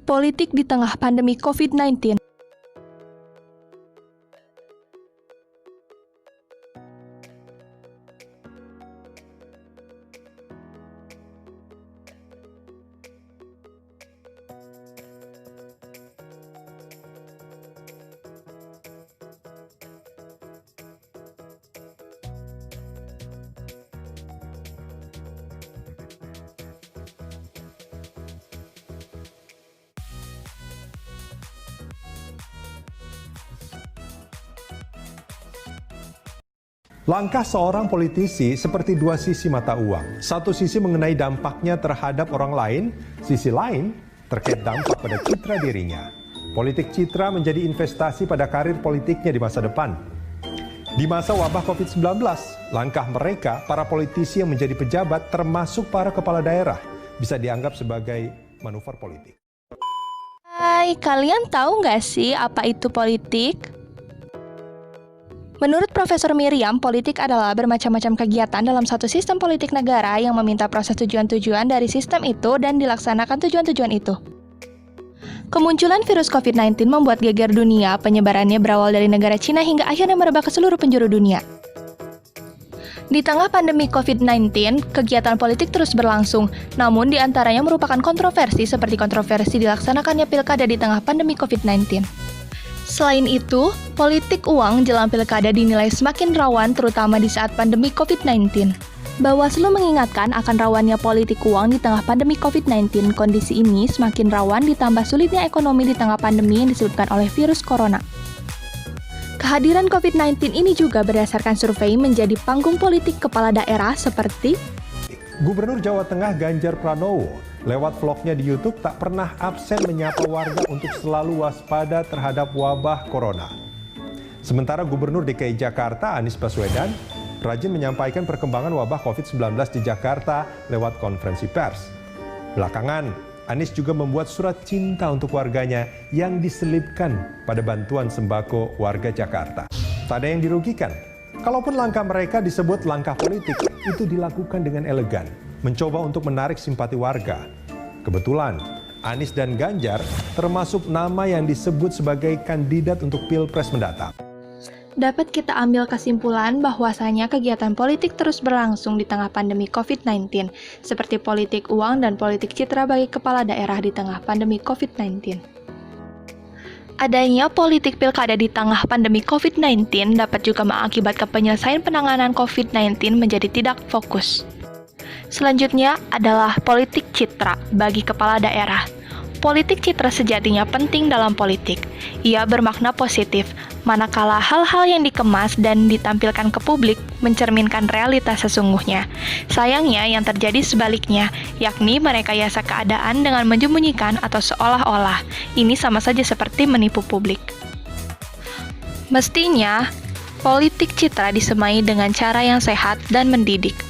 Politik di tengah pandemi COVID-19. Langkah seorang politisi seperti dua sisi mata uang. Satu sisi mengenai dampaknya terhadap orang lain, sisi lain terkait dampak pada citra dirinya. Politik citra menjadi investasi pada karir politiknya di masa depan. Di masa wabah COVID-19, langkah mereka, para politisi yang menjadi pejabat termasuk para kepala daerah, bisa dianggap sebagai manuver politik. Hai, kalian tahu nggak sih apa itu politik? Menurut Profesor Miriam, politik adalah bermacam-macam kegiatan dalam satu sistem politik negara yang meminta proses tujuan-tujuan dari sistem itu dan dilaksanakan tujuan-tujuan itu. Kemunculan virus COVID-19 membuat geger dunia. Penyebarannya berawal dari negara Cina hingga akhirnya merebak ke seluruh penjuru dunia. Di tengah pandemi COVID-19, kegiatan politik terus berlangsung, namun di antaranya merupakan kontroversi seperti kontroversi dilaksanakannya pilkada di tengah pandemi COVID-19. Selain itu, politik uang jelang pilkada dinilai semakin rawan terutama di saat pandemi COVID-19. Bawaslu mengingatkan akan rawannya politik uang di tengah pandemi COVID-19. Kondisi ini semakin rawan ditambah sulitnya ekonomi di tengah pandemi yang disebabkan oleh virus corona. Kehadiran COVID-19 ini juga berdasarkan survei menjadi panggung politik kepala daerah seperti Gubernur Jawa Tengah Ganjar Pranowo lewat vlognya di YouTube tak pernah absen menyapa warga untuk selalu waspada terhadap wabah corona. Sementara Gubernur DKI Jakarta Anies Baswedan rajin menyampaikan perkembangan wabah COVID-19 di Jakarta lewat konferensi pers. Belakangan, Anies juga membuat surat cinta untuk warganya yang diselipkan pada bantuan sembako warga Jakarta. Tak ada yang dirugikan. Kalaupun langkah mereka disebut langkah politik, itu dilakukan dengan elegan, mencoba untuk menarik simpati warga. Kebetulan, Anies dan Ganjar termasuk nama yang disebut sebagai kandidat untuk Pilpres mendatang. Dapat kita ambil kesimpulan bahwasanya kegiatan politik terus berlangsung di tengah pandemi COVID-19, seperti politik uang dan politik citra bagi kepala daerah di tengah pandemi COVID-19. Adanya politik pilkada di tengah pandemi COVID-19 dapat juga mengakibatkan penyelesaian penanganan COVID-19 menjadi tidak fokus. Selanjutnya adalah politik citra bagi kepala daerah. Politik citra sejatinya penting dalam politik. Ia bermakna positif, manakala hal-hal yang dikemas dan ditampilkan ke publik mencerminkan realitas sesungguhnya. Sayangnya yang terjadi sebaliknya, yakni merekayasa keadaan dengan menyembunyikan atau seolah-olah. Ini sama saja seperti menipu publik. Mestinya, politik citra disemai dengan cara yang sehat dan mendidik.